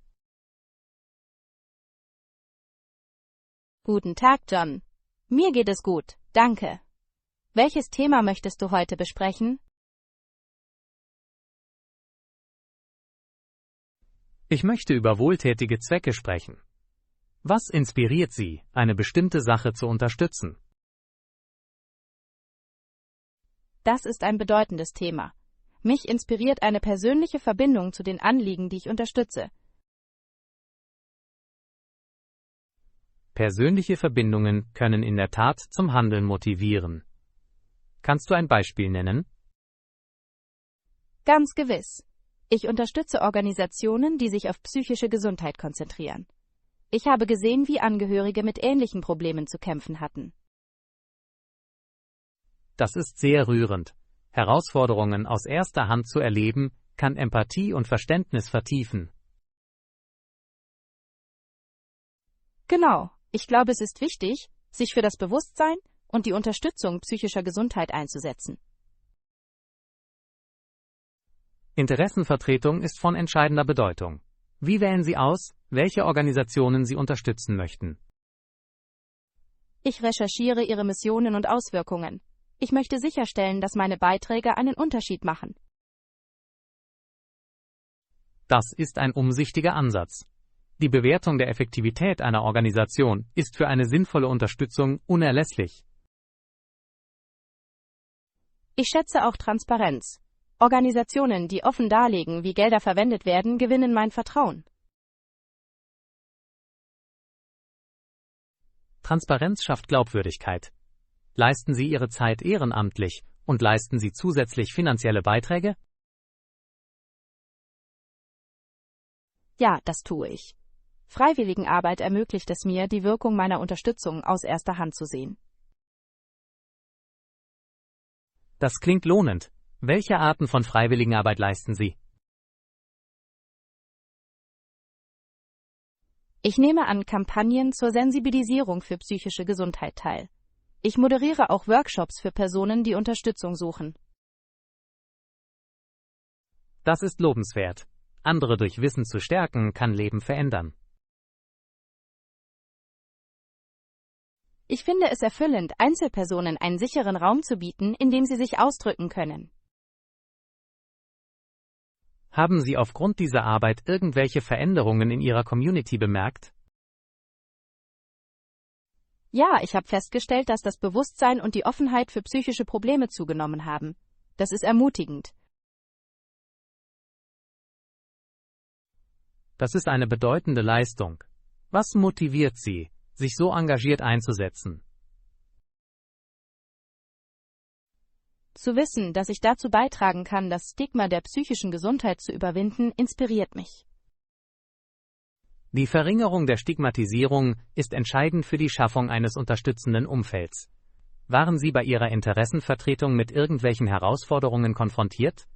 Guten Tag, John. Mir geht es gut, danke. Welches Thema möchtest du heute besprechen? Ich möchte über wohltätige Zwecke sprechen. Was inspiriert Sie, eine bestimmte Sache zu unterstützen? Das ist ein bedeutendes Thema. Mich inspiriert eine persönliche Verbindung zu den Anliegen, die ich unterstütze. Persönliche Verbindungen können in der Tat zum Handeln motivieren. Kannst du ein Beispiel nennen? Ganz gewiss. Ich unterstütze Organisationen, die sich auf psychische Gesundheit konzentrieren. Ich habe gesehen, wie Angehörige mit ähnlichen Problemen zu kämpfen hatten. Das ist sehr rührend. Herausforderungen aus erster Hand zu erleben, kann Empathie und Verständnis vertiefen. Genau. Ich glaube, es ist wichtig, sich für das Bewusstsein und die Unterstützung psychischer Gesundheit einzusetzen. Interessenvertretung ist von entscheidender Bedeutung. Wie wählen Sie aus, welche Organisationen Sie unterstützen möchten? Ich recherchiere ihre Missionen und Auswirkungen. Ich möchte sicherstellen, dass meine Beiträge einen Unterschied machen. Das ist ein umsichtiger Ansatz. Die Bewertung der Effektivität einer Organisation ist für eine sinnvolle Unterstützung unerlässlich. Ich schätze auch Transparenz. Organisationen, die offen darlegen, wie Gelder verwendet werden, gewinnen mein Vertrauen. Transparenz schafft Glaubwürdigkeit. Leisten Sie Ihre Zeit ehrenamtlich und leisten Sie zusätzlich finanzielle Beiträge? Ja, das tue ich. Freiwilligenarbeit ermöglicht es mir, die Wirkung meiner Unterstützung aus erster Hand zu sehen. Das klingt lohnend. Welche Arten von Freiwilligenarbeit leisten Sie? Ich nehme an Kampagnen zur Sensibilisierung für psychische Gesundheit teil. Ich moderiere auch Workshops für Personen, die Unterstützung suchen. Das ist lobenswert. Andere durch Wissen zu stärken, kann Leben verändern. Ich finde es erfüllend, Einzelpersonen einen sicheren Raum zu bieten, in dem sie sich ausdrücken können. Haben Sie aufgrund dieser Arbeit irgendwelche Veränderungen in Ihrer Community bemerkt? Ja, ich habe festgestellt, dass das Bewusstsein und die Offenheit für psychische Probleme zugenommen haben. Das ist ermutigend. Das ist eine bedeutende Leistung. Was motiviert Sie, sich so engagiert einzusetzen? Zu wissen, dass ich dazu beitragen kann, das Stigma der psychischen Gesundheit zu überwinden, inspiriert mich. Die Verringerung der Stigmatisierung ist entscheidend für die Schaffung eines unterstützenden Umfelds. Waren Sie bei Ihrer Interessenvertretung mit irgendwelchen Herausforderungen konfrontiert?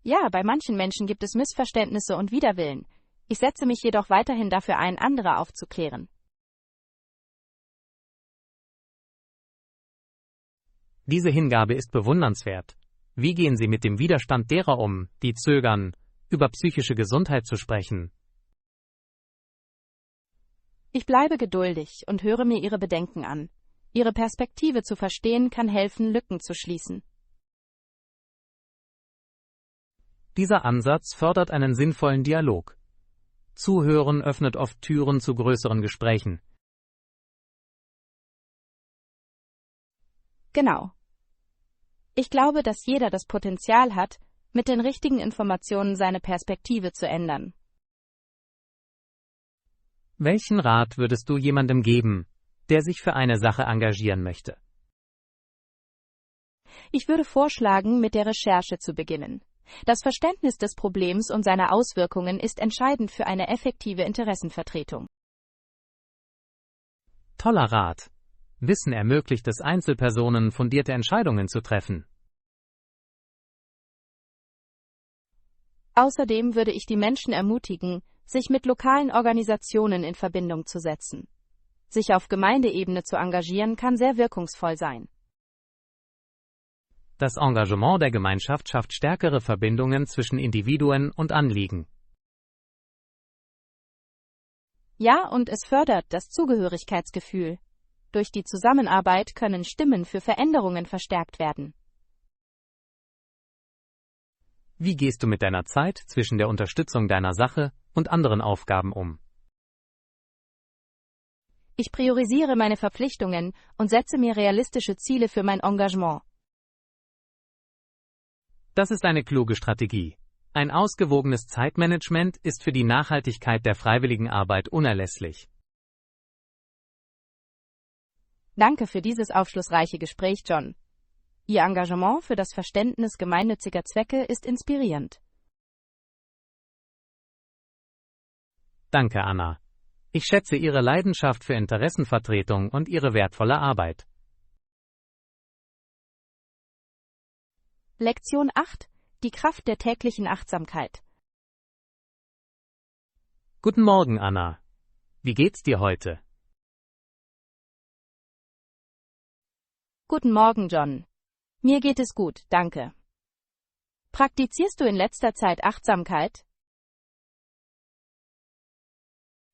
Ja, bei manchen Menschen gibt es Missverständnisse und Widerwillen. Ich setze mich jedoch weiterhin dafür ein, andere aufzuklären. Diese Hingabe ist bewundernswert. Wie gehen Sie mit dem Widerstand derer um, die zögern, über psychische Gesundheit zu sprechen? Ich bleibe geduldig und höre mir ihre Bedenken an. Ihre Perspektive zu verstehen kann helfen, Lücken zu schließen. Dieser Ansatz fördert einen sinnvollen Dialog. Zuhören öffnet oft Türen zu größeren Gesprächen. Genau. Ich glaube, dass jeder das Potenzial hat, mit den richtigen Informationen seine Perspektive zu ändern. Welchen Rat würdest du jemandem geben, der sich für eine Sache engagieren möchte? Ich würde vorschlagen, mit der Recherche zu beginnen. Das Verständnis des Problems und seiner Auswirkungen ist entscheidend für eine effektive Interessenvertretung. Toller Rat. Wissen ermöglicht es Einzelpersonen, fundierte Entscheidungen zu treffen. Außerdem würde ich die Menschen ermutigen, sich mit lokalen Organisationen in Verbindung zu setzen. Sich auf Gemeindeebene zu engagieren, kann sehr wirkungsvoll sein. Das Engagement der Gemeinschaft schafft stärkere Verbindungen zwischen Individuen und Anliegen. Ja, und es fördert das Zugehörigkeitsgefühl. Durch die Zusammenarbeit können Stimmen für Veränderungen verstärkt werden. Wie gehst du mit deiner Zeit zwischen der Unterstützung deiner Sache und anderen Aufgaben um? Ich priorisiere meine Verpflichtungen und setze mir realistische Ziele für mein Engagement. Das ist eine kluge Strategie. Ein ausgewogenes Zeitmanagement ist für die Nachhaltigkeit der Freiwilligenarbeit unerlässlich. Danke für dieses aufschlussreiche Gespräch, John. Ihr Engagement für das Verständnis gemeinnütziger Zwecke ist inspirierend. Danke, Anna. Ich schätze Ihre Leidenschaft für Interessenvertretung und Ihre wertvolle Arbeit. Lektion 8. Die Kraft der täglichen Achtsamkeit. Guten Morgen, Anna. Wie geht's dir heute? Guten Morgen, John. Mir geht es gut, danke. Praktizierst du in letzter Zeit Achtsamkeit?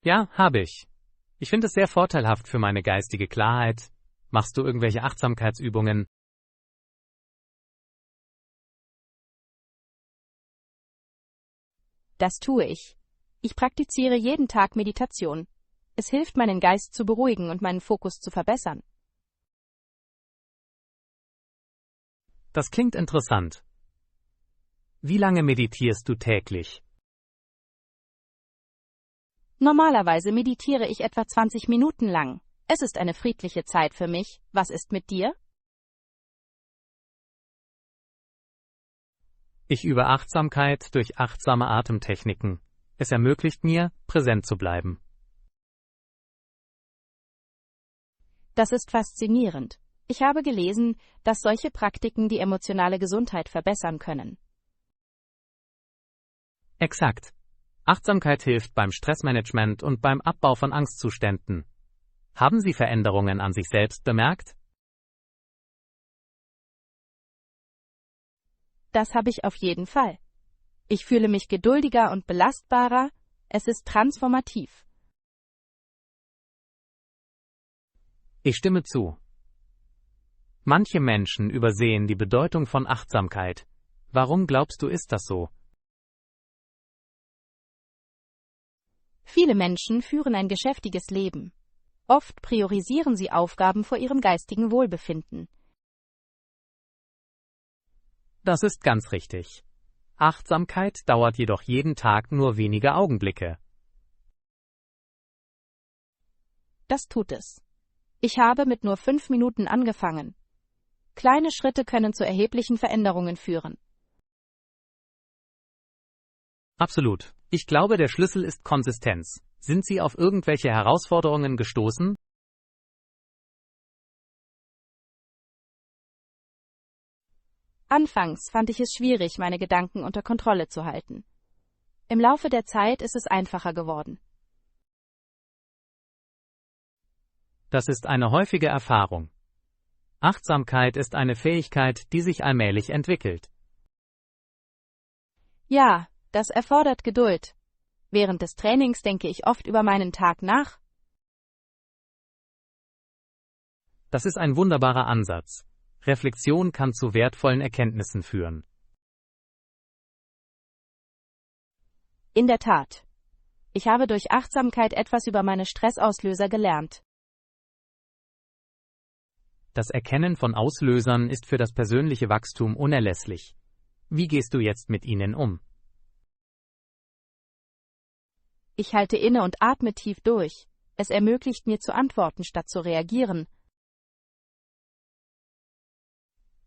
Ja, habe ich. Ich finde es sehr vorteilhaft für meine geistige Klarheit. Machst du irgendwelche Achtsamkeitsübungen? Das tue ich. Ich praktiziere jeden Tag Meditation. Es hilft, meinen Geist zu beruhigen und meinen Fokus zu verbessern. Das klingt interessant. Wie lange meditierst du täglich? Normalerweise meditiere ich etwa 20 Minuten lang. Es ist eine friedliche Zeit für mich. Was ist mit dir? Ich übe Achtsamkeit durch achtsame Atemtechniken. Es ermöglicht mir, präsent zu bleiben. Das ist faszinierend. Ich habe gelesen, dass solche Praktiken die emotionale Gesundheit verbessern können. Exakt. Achtsamkeit hilft beim Stressmanagement und beim Abbau von Angstzuständen. Haben Sie Veränderungen an sich selbst bemerkt? Das habe ich auf jeden Fall. Ich fühle mich geduldiger und belastbarer. Es ist transformativ. Ich stimme zu. Manche Menschen übersehen die Bedeutung von Achtsamkeit. Warum glaubst du, ist das so? Viele Menschen führen ein geschäftiges Leben. Oft priorisieren sie Aufgaben vor ihrem geistigen Wohlbefinden. Das ist ganz richtig. Achtsamkeit dauert jedoch jeden Tag nur wenige Augenblicke. Das tut es. Ich habe mit nur 5 Minuten angefangen. Kleine Schritte können zu erheblichen Veränderungen führen. Absolut. Ich glaube, der Schlüssel ist Konsistenz. Sind Sie auf irgendwelche Herausforderungen gestoßen? Anfangs fand ich es schwierig, meine Gedanken unter Kontrolle zu halten. Im Laufe der Zeit ist es einfacher geworden. Das ist eine häufige Erfahrung. Achtsamkeit ist eine Fähigkeit, die sich allmählich entwickelt. Ja, das erfordert Geduld. Während des Trainings denke ich oft über meinen Tag nach. Das ist ein wunderbarer Ansatz. Reflexion kann zu wertvollen Erkenntnissen führen. In der Tat. Ich habe durch Achtsamkeit etwas über meine Stressauslöser gelernt. Das Erkennen von Auslösern ist für das persönliche Wachstum unerlässlich. Wie gehst du jetzt mit ihnen um? Ich halte inne und atme tief durch. Es ermöglicht mir zu antworten, statt zu reagieren.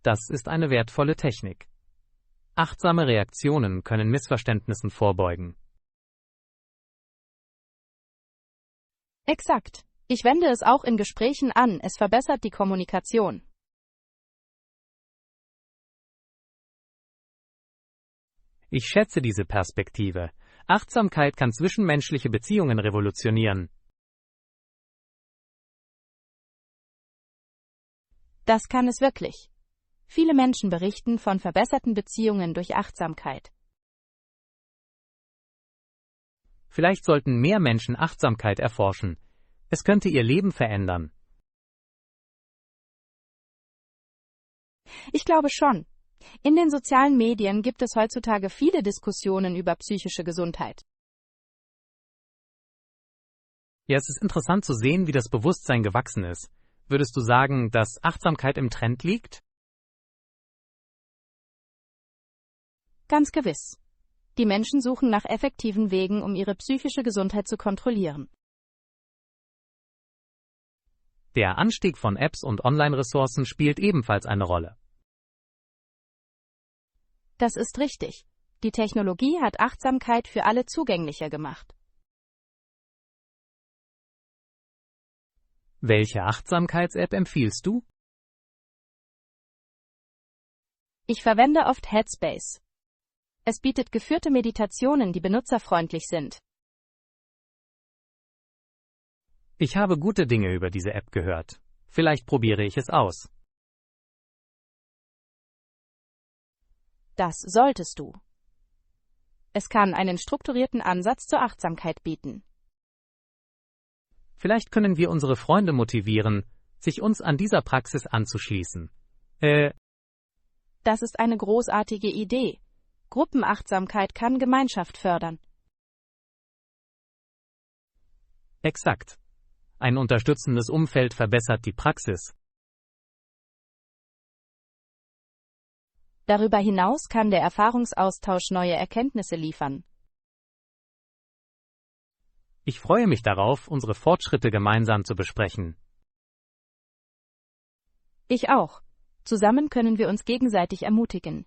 Das ist eine wertvolle Technik. Achtsame Reaktionen können Missverständnissen vorbeugen. Exakt. Ich wende es auch in Gesprächen an, es verbessert die Kommunikation. Ich schätze diese Perspektive. Achtsamkeit kann zwischenmenschliche Beziehungen revolutionieren. Das kann es wirklich. Viele Menschen berichten von verbesserten Beziehungen durch Achtsamkeit. Vielleicht sollten mehr Menschen Achtsamkeit erforschen. Es könnte ihr Leben verändern. Ich glaube schon. In den sozialen Medien gibt es heutzutage viele Diskussionen über psychische Gesundheit. Ja, es ist interessant zu sehen, wie das Bewusstsein gewachsen ist. Würdest du sagen, dass Achtsamkeit im Trend liegt? Ganz gewiss. Die Menschen suchen nach effektiven Wegen, um ihre psychische Gesundheit zu kontrollieren. Der Anstieg von Apps und Online-Ressourcen spielt ebenfalls eine Rolle. Das ist richtig. Die Technologie hat Achtsamkeit für alle zugänglicher gemacht. Welche Achtsamkeits-App empfiehlst du? Ich verwende oft Headspace. Es bietet geführte Meditationen, die benutzerfreundlich sind. Ich habe gute Dinge über diese App gehört. Vielleicht probiere ich es aus. Das solltest du. Es kann einen strukturierten Ansatz zur Achtsamkeit bieten. Vielleicht können wir unsere Freunde motivieren, sich uns an dieser Praxis anzuschließen. Das ist eine großartige Idee. Gruppenachtsamkeit kann Gemeinschaft fördern. Exakt. Ein unterstützendes Umfeld verbessert die Praxis. Darüber hinaus kann der Erfahrungsaustausch neue Erkenntnisse liefern. Ich freue mich darauf, unsere Fortschritte gemeinsam zu besprechen. Ich auch. Zusammen können wir uns gegenseitig ermutigen.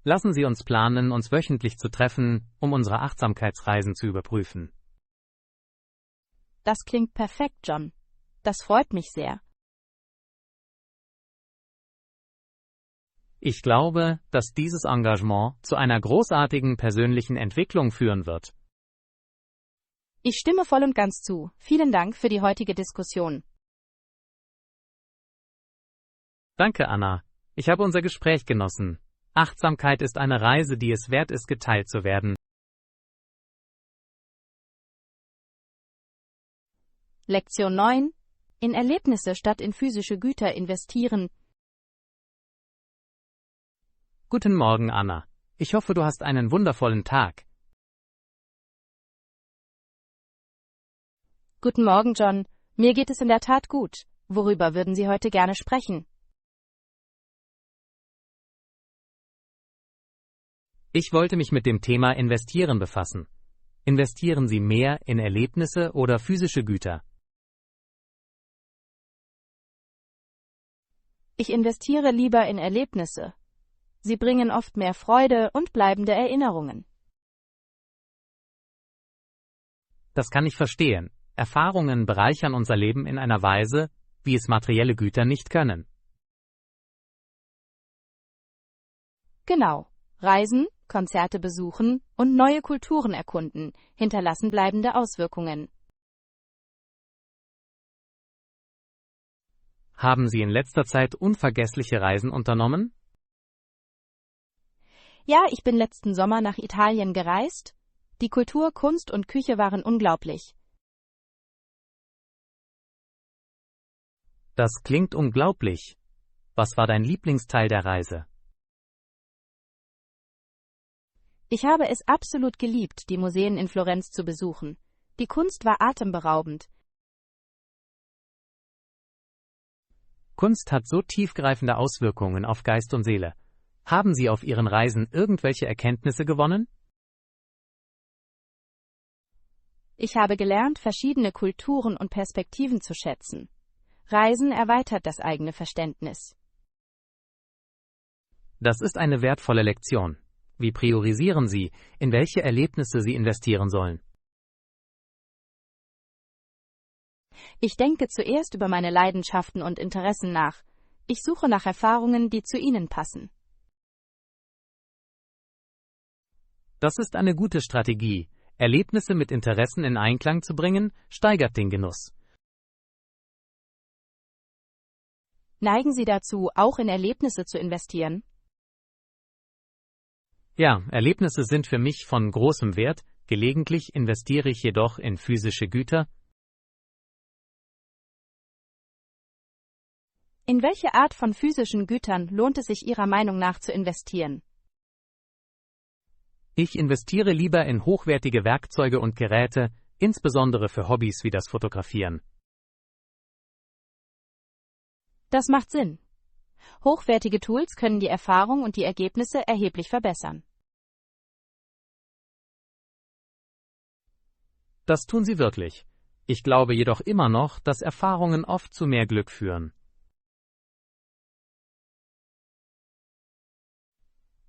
Lassen Sie uns planen, uns wöchentlich zu treffen, um unsere Achtsamkeitsreisen zu überprüfen. Das klingt perfekt, John. Das freut mich sehr. Ich glaube, dass dieses Engagement zu einer großartigen persönlichen Entwicklung führen wird. Ich stimme voll und ganz zu. Vielen Dank für die heutige Diskussion. Danke, Anna. Ich habe unser Gespräch genossen. Achtsamkeit ist eine Reise, die es wert ist, geteilt zu werden. Lektion 9. In Erlebnisse statt in physische Güter investieren. Guten Morgen, Anna. Ich hoffe, du hast einen wundervollen Tag. Guten Morgen, John. Mir geht es in der Tat gut. Worüber würden Sie heute gerne sprechen? Ich wollte mich mit dem Thema Investieren befassen. Investieren Sie mehr in Erlebnisse oder physische Güter? Ich investiere lieber in Erlebnisse. Sie bringen oft mehr Freude und bleibende Erinnerungen. Das kann ich verstehen. Erfahrungen bereichern unser Leben in einer Weise, wie es materielle Güter nicht können. Genau. Reisen, Konzerte besuchen und neue Kulturen erkunden hinterlassen bleibende Auswirkungen. Haben Sie in letzter Zeit unvergessliche Reisen unternommen? Ja, ich bin letzten Sommer nach Italien gereist. Die Kultur, Kunst und Küche waren unglaublich. Das klingt unglaublich. Was war dein Lieblingsteil der Reise? Ich habe es absolut geliebt, die Museen in Florenz zu besuchen. Die Kunst war atemberaubend. Kunst hat so tiefgreifende Auswirkungen auf Geist und Seele. Haben Sie auf Ihren Reisen irgendwelche Erkenntnisse gewonnen? Ich habe gelernt, verschiedene Kulturen und Perspektiven zu schätzen. Reisen erweitert das eigene Verständnis. Das ist eine wertvolle Lektion. Wie priorisieren Sie, in welche Erlebnisse Sie investieren sollen? Ich denke zuerst über meine Leidenschaften und Interessen nach. Ich suche nach Erfahrungen, die zu ihnen passen. Das ist eine gute Strategie. Erlebnisse mit Interessen in Einklang zu bringen, steigert den Genuss. Neigen Sie dazu, auch in Erlebnisse zu investieren? Ja, Erlebnisse sind für mich von großem Wert, gelegentlich investiere ich jedoch in physische Güter. In welche Art von physischen Gütern lohnt es sich Ihrer Meinung nach zu investieren? Ich investiere lieber in hochwertige Werkzeuge und Geräte, insbesondere für Hobbys wie das Fotografieren. Das macht Sinn. Hochwertige Tools können die Erfahrung und die Ergebnisse erheblich verbessern. Das tun sie wirklich. Ich glaube jedoch immer noch, dass Erfahrungen oft zu mehr Glück führen.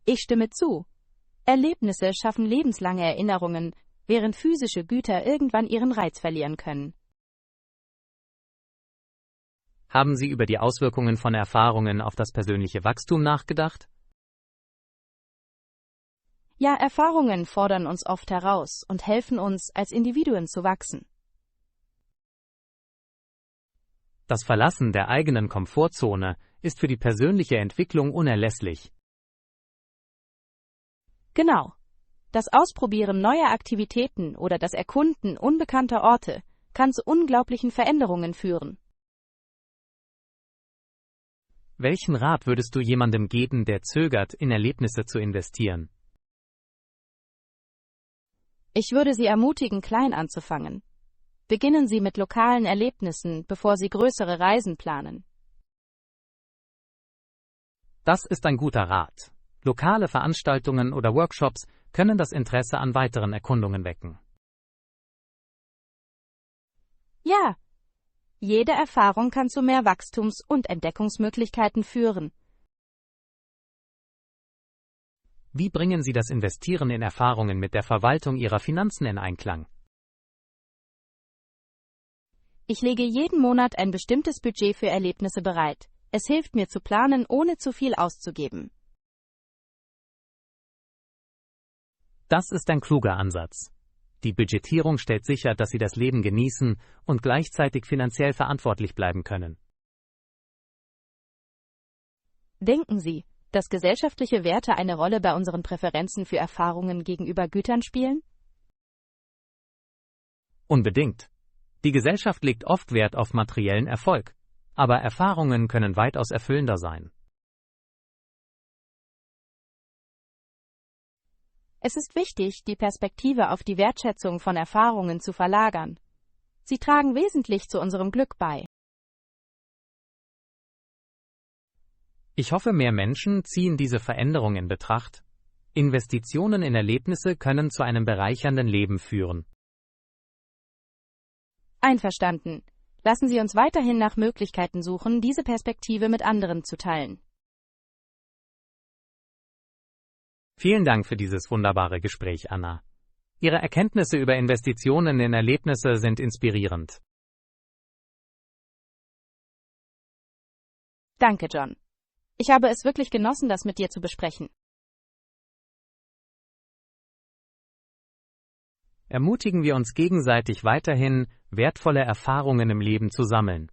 Ich stimme zu. Erlebnisse schaffen lebenslange Erinnerungen, während physische Güter irgendwann ihren Reiz verlieren können. Haben Sie über die Auswirkungen von Erfahrungen auf das persönliche Wachstum nachgedacht? Ja, Erfahrungen fordern uns oft heraus und helfen uns, als Individuen zu wachsen. Das Verlassen der eigenen Komfortzone ist für die persönliche Entwicklung unerlässlich. Genau. Das Ausprobieren neuer Aktivitäten oder das Erkunden unbekannter Orte kann zu unglaublichen Veränderungen führen. Welchen Rat würdest du jemandem geben, der zögert, in Erlebnisse zu investieren? Ich würde Sie ermutigen, klein anzufangen. Beginnen Sie mit lokalen Erlebnissen, bevor Sie größere Reisen planen. Das ist ein guter Rat. Lokale Veranstaltungen oder Workshops können das Interesse an weiteren Erkundungen wecken. Ja, jede Erfahrung kann zu mehr Wachstums- und Entdeckungsmöglichkeiten führen. Wie bringen Sie das Investieren in Erfahrungen mit der Verwaltung Ihrer Finanzen in Einklang? Ich lege jeden Monat ein bestimmtes Budget für Erlebnisse bereit. Es hilft mir zu planen, ohne zu viel auszugeben. Das ist ein kluger Ansatz. Die Budgetierung stellt sicher, dass Sie das Leben genießen und gleichzeitig finanziell verantwortlich bleiben können. Denken Sie, dass gesellschaftliche Werte eine Rolle bei unseren Präferenzen für Erfahrungen gegenüber Gütern spielen? Unbedingt. Die Gesellschaft legt oft Wert auf materiellen Erfolg, aber Erfahrungen können weitaus erfüllender sein. Es ist wichtig, die Perspektive auf die Wertschätzung von Erfahrungen zu verlagern. Sie tragen wesentlich zu unserem Glück bei. Ich hoffe, mehr Menschen ziehen diese Veränderung in Betracht. Investitionen in Erlebnisse können zu einem bereichernden Leben führen. Einverstanden. Lassen Sie uns weiterhin nach Möglichkeiten suchen, diese Perspektive mit anderen zu teilen. Vielen Dank für dieses wunderbare Gespräch, Anna. Ihre Erkenntnisse über Investitionen in Erlebnisse sind inspirierend. Danke, John. Ich habe es wirklich genossen, das mit dir zu besprechen. Ermutigen wir uns gegenseitig weiterhin, wertvolle Erfahrungen im Leben zu sammeln.